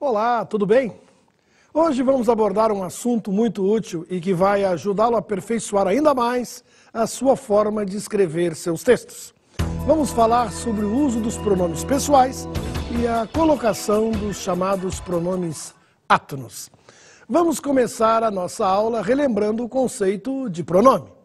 Olá, tudo bem? Hoje vamos abordar um assunto muito útil e que vai ajudá-lo a aperfeiçoar ainda mais a sua forma de escrever seus textos. Vamos falar sobre o uso dos pronomes pessoais e a colocação dos chamados pronomes átonos. Vamos começar a nossa aula relembrando o conceito de pronome.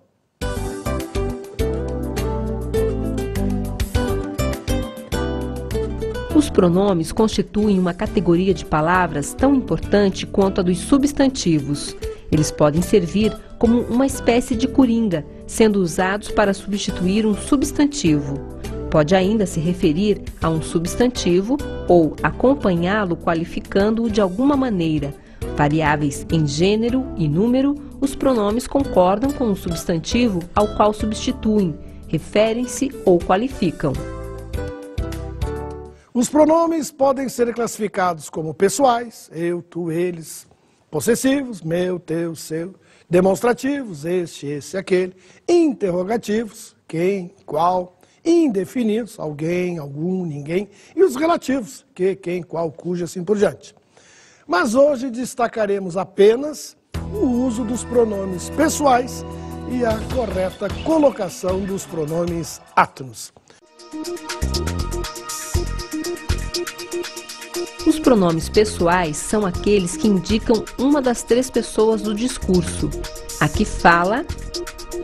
Os pronomes constituem uma categoria de palavras tão importante quanto a dos substantivos. Eles podem servir como uma espécie de coringa, sendo usados para substituir um substantivo. Pode ainda se referir a um substantivo ou acompanhá-lo qualificando-o de alguma maneira. Variáveis em gênero e número, os pronomes concordam com o substantivo ao qual substituem, referem-se ou qualificam. Os pronomes podem ser classificados como pessoais, eu, tu, eles, possessivos, meu, teu, seu, demonstrativos, este, esse, aquele, interrogativos, quem, qual, indefinidos, alguém, algum, ninguém, e os relativos, que, quem, qual, cujo, assim por diante. Mas hoje destacaremos apenas o uso dos pronomes pessoais e a correta colocação dos pronomes átonos. Os pronomes pessoais são aqueles que indicam uma das três pessoas do discurso: a que fala,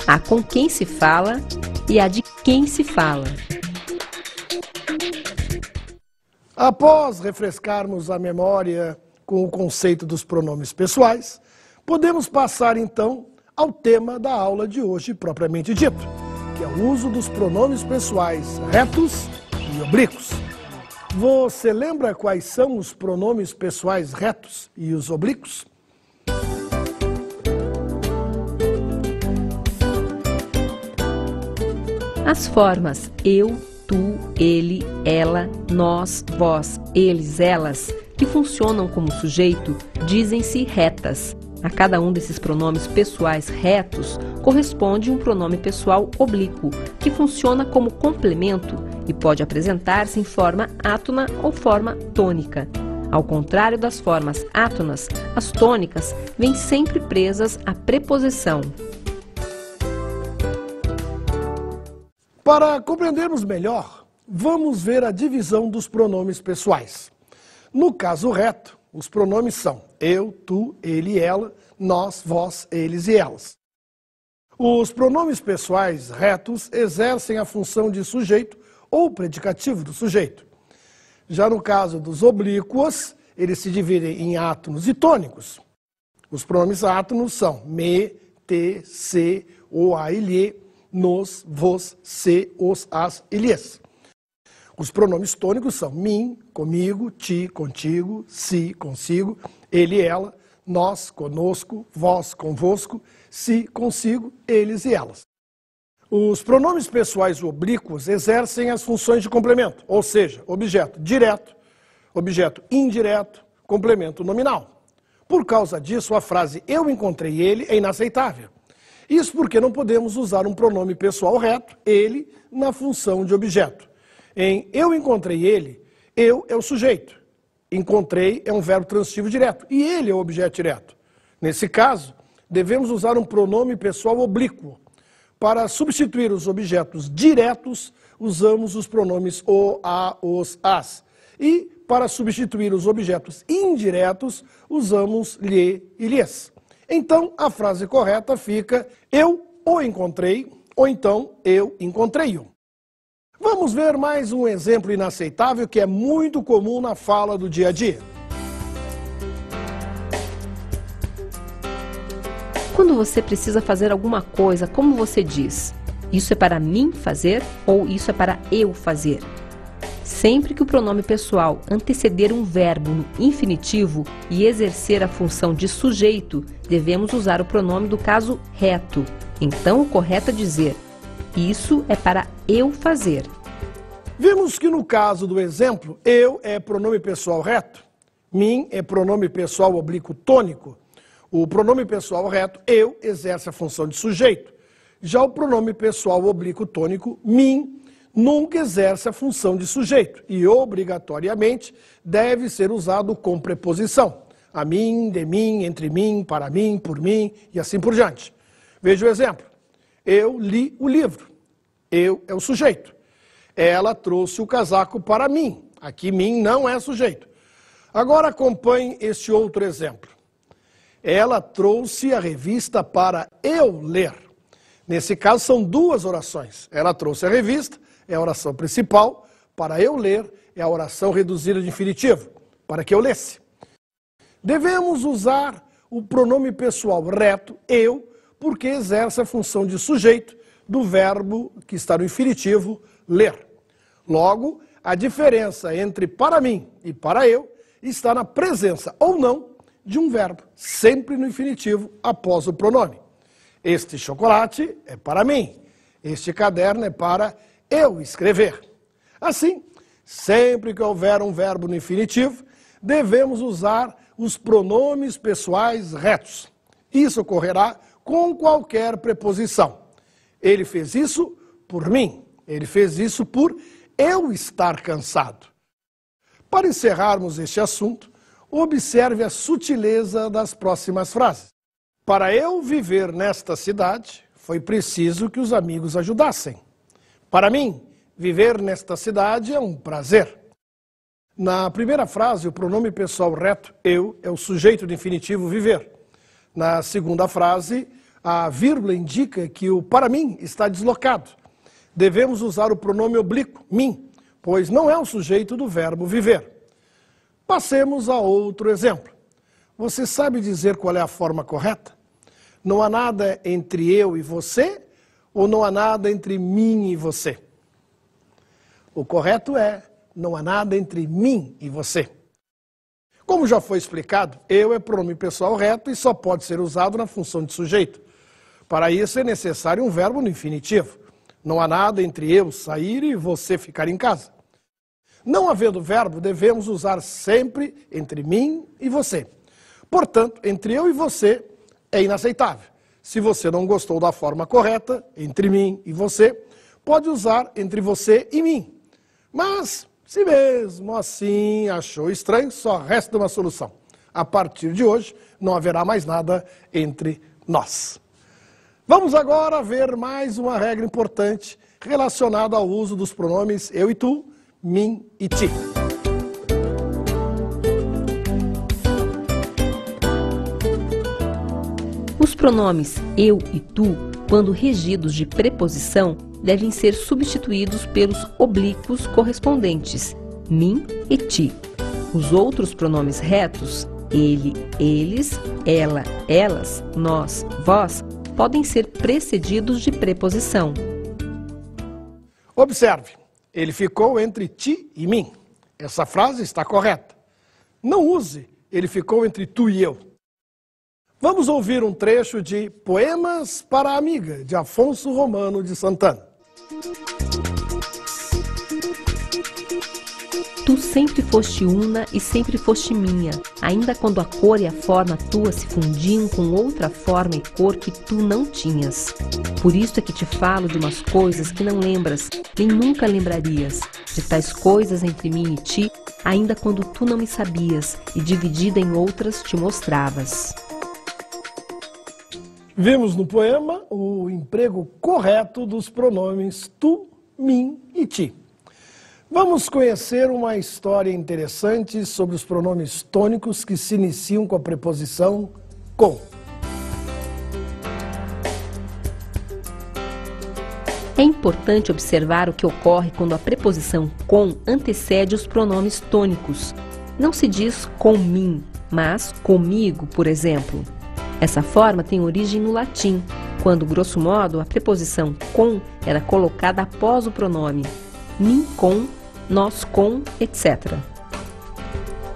a com quem se fala e a de quem se fala. Após refrescarmos a memória com o conceito dos pronomes pessoais, podemos passar então ao tema da aula de hoje propriamente dito, que é o uso dos pronomes pessoais retos e oblíquos. Você lembra quais são os pronomes pessoais retos e os oblíquos? As formas eu, tu, ele, ela, nós, vós, eles, elas, que funcionam como sujeito, dizem-se retas. A cada um desses pronomes pessoais retos corresponde um pronome pessoal oblíquo, que funciona como complemento e pode apresentar-se em forma átona ou forma tônica. Ao contrário das formas átonas, as tônicas vêm sempre presas à preposição. Para compreendermos melhor, vamos ver a divisão dos pronomes pessoais. No caso reto, os pronomes são eu, tu, ele, ela, nós, vós, eles e elas. Os pronomes pessoais retos exercem a função de sujeito ou predicativo do sujeito. Já no caso dos oblíquos, eles se dividem em átonos e tônicos. Os pronomes átonos são me, te, se, o, a e lhe, nos, vos, se, os, as e lhes. Os pronomes tônicos são mim, comigo, ti, contigo, si, consigo, ele, ela, nós, conosco, vós, convosco, si, consigo, eles e elas. Os pronomes pessoais oblíquos exercem as funções de complemento, ou seja, objeto direto, objeto indireto, complemento nominal. Por causa disso, a frase eu encontrei ele é inaceitável. Isso porque não podemos usar um pronome pessoal reto, ele, na função de objeto. Em eu encontrei ele, eu é o sujeito. Encontrei é um verbo transitivo direto e ele é o objeto direto. Nesse caso, devemos usar um pronome pessoal oblíquo. Para substituir os objetos diretos, usamos os pronomes o, a, os, as. E para substituir os objetos indiretos, usamos lhe e lhes. Então, a frase correta fica eu o encontrei, ou então eu encontrei-o. Vamos ver mais um exemplo inaceitável que é muito comum na fala do dia a dia. Quando você precisa fazer alguma coisa, como você diz? Isso é para mim fazer ou isso é para eu fazer? Sempre que o pronome pessoal anteceder um verbo no infinitivo e exercer a função de sujeito, devemos usar o pronome do caso reto. Então, o correto é dizer isso é para eu fazer. Vimos que no caso do exemplo, eu é pronome pessoal reto, mim é pronome pessoal oblíquo tônico. O pronome pessoal reto, eu, exerce a função de sujeito. Já o pronome pessoal oblíquo tônico, mim, nunca exerce a função de sujeito e, obrigatoriamente, deve ser usado com preposição. A mim, de mim, entre mim, para mim, por mim e assim por diante. Veja o exemplo. Eu li o livro. Eu é o sujeito. Ela trouxe o casaco para mim. Aqui mim não é sujeito. Agora acompanhe este outro exemplo. Ela trouxe a revista para eu ler. Nesse caso são duas orações. Ela trouxe a revista, é a oração principal. Para eu ler é a oração reduzida de infinitivo, para que eu lesse. Devemos usar o pronome pessoal reto, eu, porque exerce a função de sujeito do verbo que está no infinitivo, ler. Logo, a diferença entre para mim e para eu está na presença ou não de um verbo, sempre no infinitivo após o pronome. Este chocolate é para mim, este caderno é para eu escrever. Assim, sempre que houver um verbo no infinitivo, devemos usar os pronomes pessoais retos. Isso ocorrerá com qualquer preposição. Ele fez isso por mim, ele fez isso por eu estar cansado. Para encerrarmos este assunto, observe a sutileza das próximas frases. Para eu viver nesta cidade, foi preciso que os amigos ajudassem. Para mim, viver nesta cidade é um prazer. Na primeira frase, o pronome pessoal reto, eu, é o sujeito do infinitivo viver. Na segunda frase, a vírgula indica que o para mim está deslocado. Devemos usar o pronome oblíquo, mim, pois não é o sujeito do verbo viver. Passemos a outro exemplo. Você sabe dizer qual é a forma correta? Não há nada entre eu e você, ou não há nada entre mim e você? O correto é, não há nada entre mim e você. Como já foi explicado, eu é pronome pessoal reto e só pode ser usado na função de sujeito. Para isso é necessário um verbo no infinitivo. Não há nada entre eu sair e você ficar em casa. Não havendo verbo, devemos usar sempre entre mim e você. Portanto, entre eu e você é inaceitável. Se você não gostou da forma correta, entre mim e você, pode usar entre você e mim. Mas, se mesmo assim achou estranho, só resta uma solução. A partir de hoje, não haverá mais nada entre nós. Vamos agora ver mais uma regra importante relacionada ao uso dos pronomes eu e tu, mim e ti. Os pronomes eu e tu, quando regidos de preposição, devem ser substituídos pelos oblíquos correspondentes, mim e ti. Os outros pronomes retos, ele, eles, ela, elas, nós, vós, podem ser precedidos de preposição. Observe, ele ficou entre ti e mim. Essa frase está correta. Não use, ele ficou entre tu e eu. Vamos ouvir um trecho de Poemas para a Amiga, de Afonso Romano de Santana. Tu sempre foste una e sempre foste minha, ainda quando a cor e a forma tua se fundiam com outra forma e cor que tu não tinhas. Por isso é que te falo de umas coisas que não lembras, nem nunca lembrarias, de tais coisas entre mim e ti, ainda quando tu não me sabias, e dividida em outras te mostravas. Vimos no poema o emprego correto dos pronomes tu, mim e ti. Vamos conhecer uma história interessante sobre os pronomes tônicos que se iniciam com a preposição com. É importante observar o que ocorre quando a preposição com antecede os pronomes tônicos. Não se diz com mim, mas comigo, por exemplo. Essa forma tem origem no latim, quando, grosso modo, a preposição com era colocada após o pronome mim com, nós com, etc.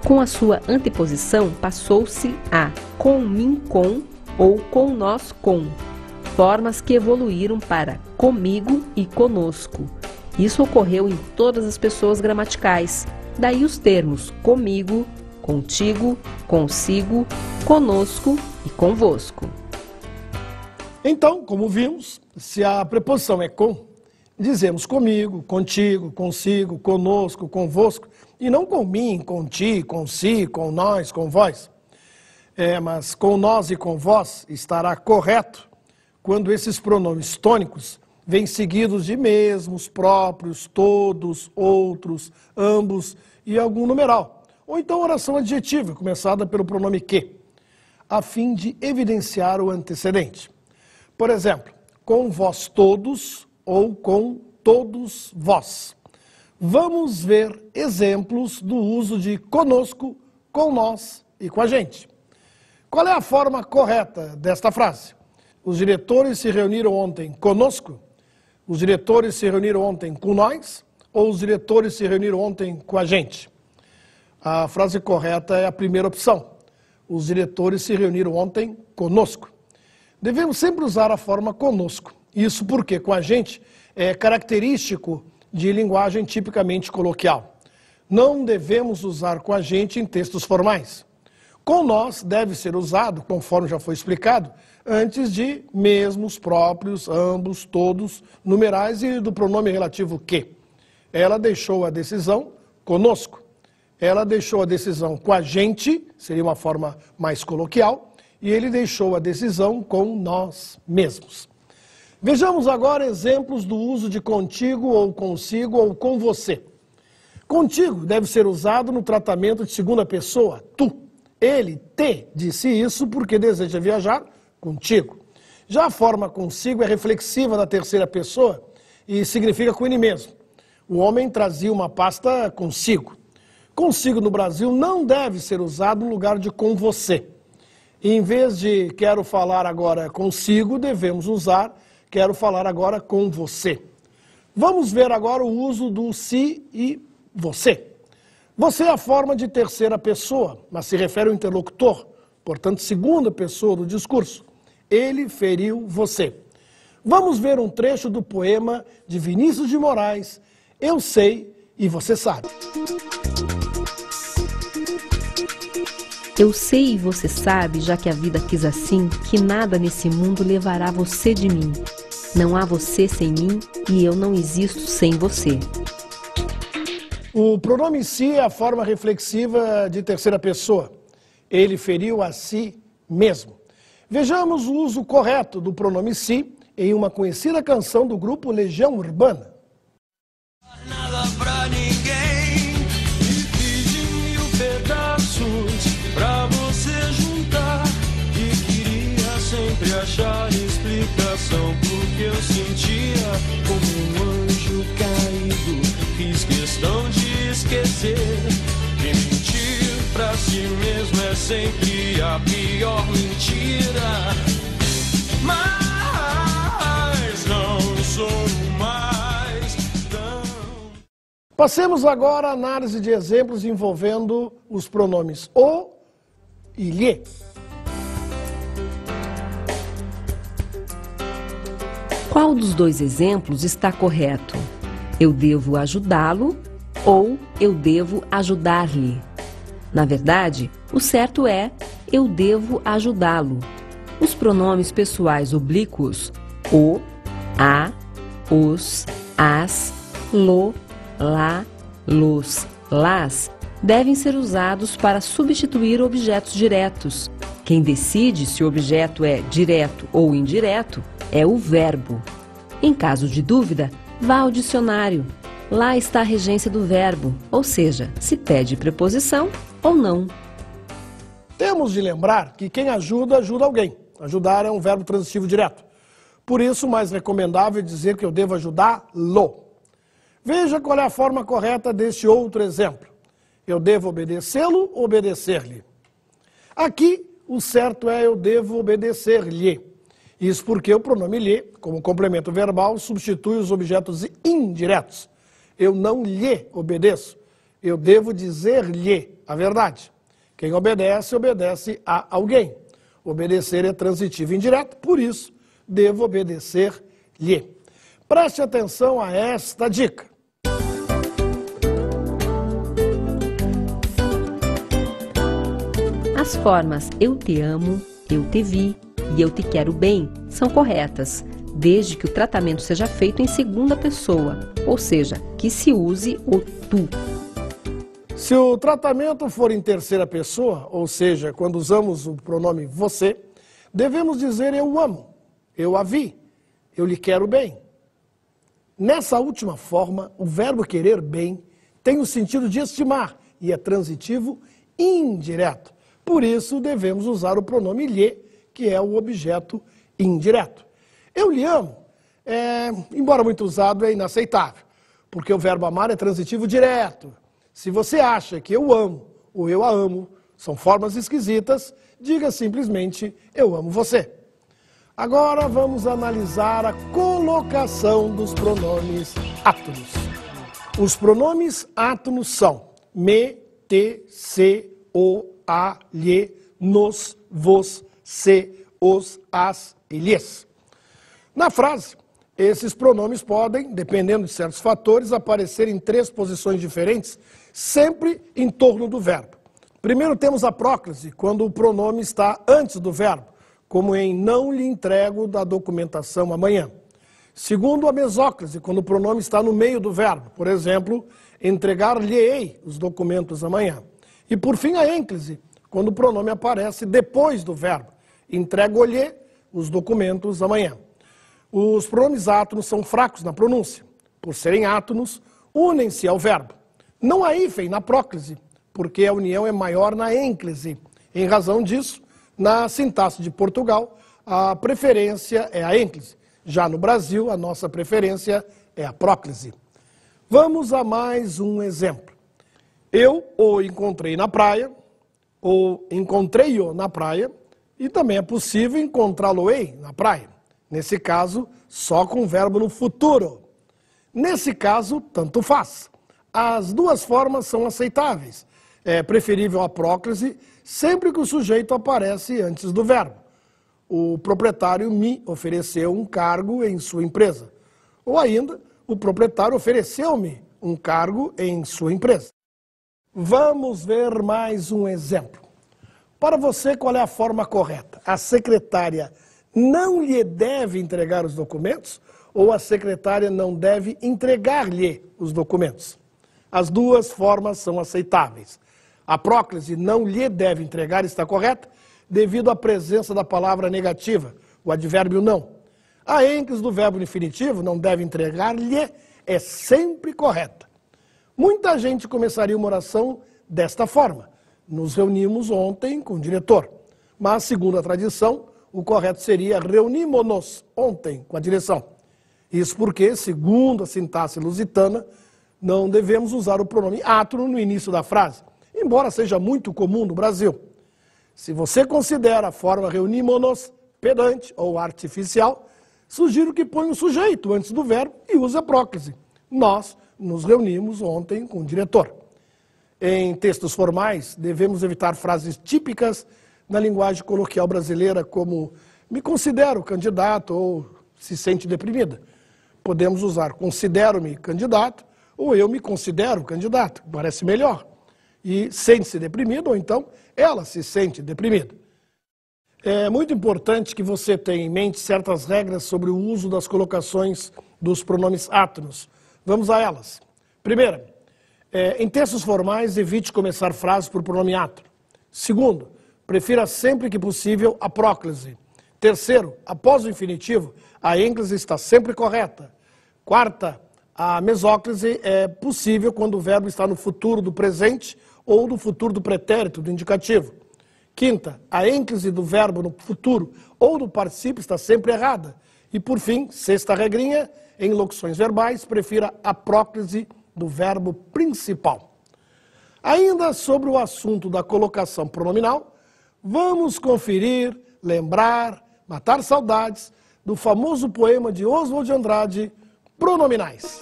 Com a sua anteposição, passou-se a com mim com ou com nós com, formas que evoluíram para comigo e conosco. Isso ocorreu em todas as pessoas gramaticais, daí os termos comigo, contigo, consigo, conosco e convosco. Então, como vimos, se a preposição é com, Dizemos comigo, contigo, consigo, conosco, convosco, e não com mim, com ti, com si, com nós, com vós. Mas com nós e com vós estará correto quando esses pronomes tônicos vêm seguidos de mesmos, próprios, todos, outros, ambos e algum numeral. Ou então oração adjetiva, começada pelo pronome que, a fim de evidenciar o antecedente. Por exemplo, com vós todos ou com todos vós. Vamos ver exemplos do uso de conosco, com nós e com a gente. Qual é a forma correta desta frase? Os diretores se reuniram ontem conosco? Os diretores se reuniram ontem com nós? Ou os diretores se reuniram ontem com a gente? A frase correta é a primeira opção. Os diretores se reuniram ontem conosco. Devemos sempre usar a forma conosco. Isso porque com a gente é característico de linguagem tipicamente coloquial. Não devemos usar com a gente em textos formais. Com nós deve ser usado, conforme já foi explicado, antes de mesmos, próprios, ambos, todos, numerais e do pronome relativo que. Ela deixou a decisão conosco. Ela deixou a decisão com a gente, seria uma forma mais coloquial, e ele deixou a decisão com nós mesmos. Vejamos agora exemplos do uso de contigo ou consigo ou com você. Contigo deve ser usado no tratamento de segunda pessoa, tu. Ele te disse isso porque deseja viajar contigo. Já a forma consigo é reflexiva da terceira pessoa e significa com ele mesmo. O homem trazia uma pasta consigo. Consigo no Brasil não deve ser usado no lugar de com você. E em vez de quero falar agora consigo, devemos usar quero falar agora com você. Vamos ver agora o uso do se e você. Você é a forma de terceira pessoa, mas se refere ao interlocutor, portanto, segunda pessoa do discurso. Ele feriu você. Vamos ver um trecho do poema de Vinícius de Moraes, Eu Sei e Você Sabe. Eu sei e você sabe, já que a vida quis assim, que nada nesse mundo levará você de mim. Não há você sem mim e eu não existo sem você. O pronome si é a forma reflexiva de terceira pessoa. Ele feriu a si mesmo. Vejamos o uso correto do pronome si em uma conhecida canção do grupo Legião Urbana. Nada pra ninguém, me fiz de 1000 pedaços pra você juntar. E queria sempre achar explicação pro que eu sentia como um anjo caído. Fiz questão de esquecer que mentir pra si mesmo é sempre a pior mentira. Mas não sou mais tão... Passemos agora à análise de exemplos envolvendo os pronomes o e lhe. Qual dos dois exemplos está correto? Eu devo ajudá-lo ou eu devo ajudar-lhe? Na verdade, o certo é eu devo ajudá-lo. Os pronomes pessoais oblíquos o, a, os, as, lo, lá, los, las devem ser usados para substituir objetos diretos. Quem decide se o objeto é direto ou indireto é o verbo. Em caso de dúvida, vá ao dicionário. Lá está a regência do verbo, ou seja, se pede preposição ou não. Temos de lembrar que quem ajuda, ajuda alguém. Ajudar é um verbo transitivo direto. Por isso, mais recomendável é dizer que eu devo ajudá-lo. Veja qual é a forma correta deste outro exemplo. Eu devo obedecê-lo, obedecer-lhe. Aqui, o certo é eu devo obedecer-lhe. Isso porque o pronome lhe, como complemento verbal, substitui os objetos indiretos. Eu não lhe obedeço. Eu devo dizer-lhe a verdade. Quem obedece, obedece a alguém. Obedecer é transitivo indireto, por isso, devo obedecer-lhe. Preste atenção a esta dica. As formas eu te amo, eu te vi e eu te quero bem são corretas, desde que o tratamento seja feito em segunda pessoa, ou seja, que se use o tu. Se o tratamento for em terceira pessoa, ou seja, quando usamos o pronome você, devemos dizer eu o amo, eu a vi, eu lhe quero bem. Nessa última forma, o verbo querer bem tem o sentido de estimar e é transitivo indireto. Por isso, devemos usar o pronome lhe, que é o objeto indireto. Eu lhe amo, embora muito usado, é inaceitável, porque o verbo amar é transitivo direto. Se você acha que eu amo ou eu a amo são formas esquisitas, diga simplesmente eu amo você. Agora vamos analisar a colocação dos pronomes átonos. Os pronomes átonos são me, te, se, o, a, lhe, nos, vos, se, os, as e lhes. Na frase, esses pronomes podem, dependendo de certos fatores, aparecer em 3 posições diferentes, sempre em torno do verbo. Primeiro temos a próclise, quando o pronome está antes do verbo, como em não lhe entrego da documentação amanhã. Segundo, a mesóclise, quando o pronome está no meio do verbo, por exemplo, entregar-lhe-ei os documentos amanhã. E por fim, a ênclise, quando o pronome aparece depois do verbo, entrego-lhe os documentos amanhã. Os pronomes átonos são fracos na pronúncia. Por serem átonos, unem-se ao verbo. Não há hífen na próclise, porque a união é maior na ênclise. Em razão disso, na sintaxe de Portugal, a preferência é a ênclise. Já no Brasil, a nossa preferência é a próclise. Vamos a mais um exemplo. Eu o encontrei na praia, ou encontrei-o na praia, e também é possível encontrá-lo-ei na praia. Nesse caso, só com o verbo no futuro. Nesse caso, tanto faz. As duas formas são aceitáveis. É preferível a próclise sempre que o sujeito aparece antes do verbo. O proprietário me ofereceu um cargo em sua empresa. Ou ainda, o proprietário ofereceu-me um cargo em sua empresa. Vamos ver mais um exemplo. Para você, qual é a forma correta? A secretária não lhe deve entregar os documentos ou a secretária não deve entregar-lhe os documentos? As duas formas são aceitáveis. A próclise não lhe deve entregar está correta devido à presença da palavra negativa, o advérbio não. A ênclise do verbo infinitivo, não deve entregar-lhe, é sempre correta. Muita gente começaria uma oração desta forma. Nos reunimos ontem com o diretor. Mas, segundo a tradição, o correto seria reunimos-nos ontem com a direção. Isso porque, segundo a sintaxe lusitana, não devemos usar o pronome átono no início da frase, embora seja muito comum no Brasil. Se você considera a forma reunimos-nos pedante ou artificial, sugiro que ponha o sujeito antes do verbo e use a próclise. Nós nos reunimos ontem com o diretor. Em textos formais, devemos evitar frases típicas na linguagem coloquial brasileira, como me considero candidato ou se sente deprimida. Podemos usar considero-me candidato ou eu me considero candidato, parece melhor. E sente-se deprimido ou então ela se sente deprimida. É muito importante que você tenha em mente certas regras sobre o uso das colocações dos pronomes átonos. Vamos a elas. Primeira, em textos formais, evite começar frases por pronome átono. Segundo, prefira sempre que possível a próclise. Terceiro, após o infinitivo, a ênclise está sempre correta. Quarta, a mesóclise é possível quando o verbo está no futuro do presente ou no futuro do pretérito, do indicativo. Quinta, a ênclise do verbo no futuro ou no particípio está sempre errada. E por fim, sexta regrinha, em locuções verbais, prefira a próclise do verbo principal. Ainda sobre o assunto da colocação pronominal, vamos conferir, lembrar, matar saudades do famoso poema de Oswald de Andrade, Pronominais.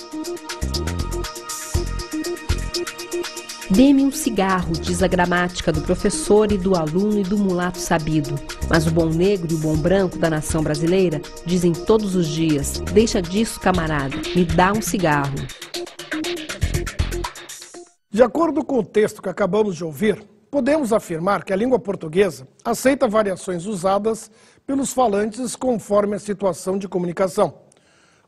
Dê-me um cigarro, diz a gramática do professor e do aluno e do mulato sabido. Mas o bom negro e o bom branco da nação brasileira dizem todos os dias, deixa disso, camarada, me dá um cigarro. De acordo com o texto que acabamos de ouvir, podemos afirmar que a língua portuguesa aceita variações usadas pelos falantes conforme a situação de comunicação.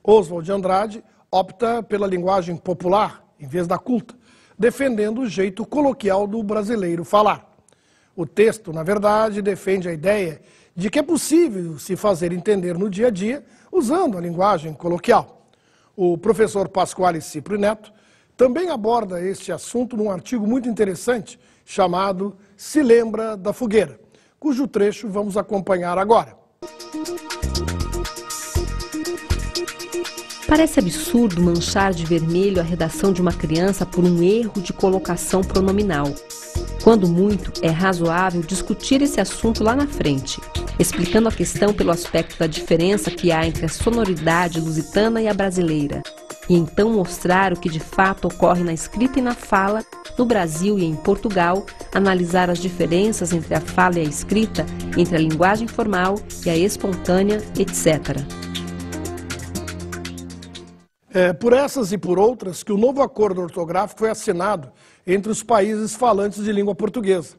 Oswald de Andrade opta pela linguagem popular, em vez da culta, defendendo o jeito coloquial do brasileiro falar. O texto, na verdade, defende a ideia de que é possível se fazer entender no dia a dia usando a linguagem coloquial. O professor Pasquale Cipri Neto também aborda este assunto num artigo muito interessante chamado Se Lembra da Fogueira, cujo trecho vamos acompanhar agora. Parece absurdo manchar de vermelho a redação de uma criança por um erro de colocação pronominal. Quando muito, é razoável discutir esse assunto lá na frente, explicando a questão pelo aspecto da diferença que há entre a sonoridade lusitana e a brasileira, e então mostrar o que de fato ocorre na escrita e na fala, no Brasil e em Portugal, analisar as diferenças entre a fala e a escrita, entre a linguagem formal e a espontânea, etc. É por essas e por outras que o novo acordo ortográfico foi assinado entre os países falantes de língua portuguesa.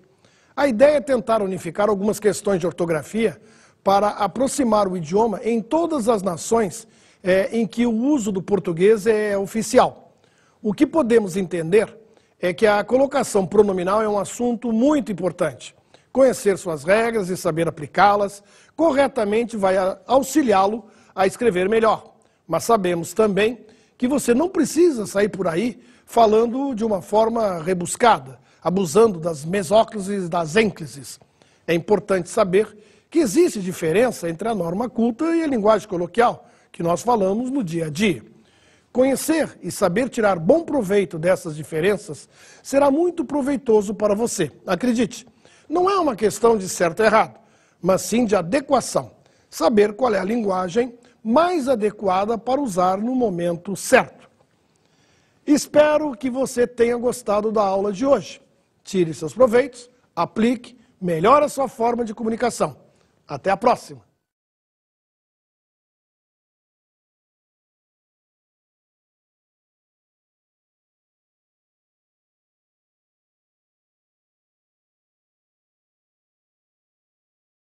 A ideia é tentar unificar algumas questões de ortografia para aproximar o idioma em todas as nações em que o uso do português é oficial. O que podemos entender é que a colocação pronominal é um assunto muito importante. Conhecer suas regras e saber aplicá-las corretamente vai auxiliá-lo a escrever melhor. Mas sabemos também que você não precisa sair por aí falando de uma forma rebuscada, abusando das mesóclises e das ênclises. É importante saber que existe diferença entre a norma culta e a linguagem coloquial, que nós falamos no dia a dia. Conhecer e saber tirar bom proveito dessas diferenças será muito proveitoso para você. Acredite, não é uma questão de certo ou errado, mas sim de adequação. Saber qual é a linguagem mais adequada para usar no momento certo. Espero que você tenha gostado da aula de hoje. Tire seus proveitos, aplique, melhore a sua forma de comunicação. Até a próxima!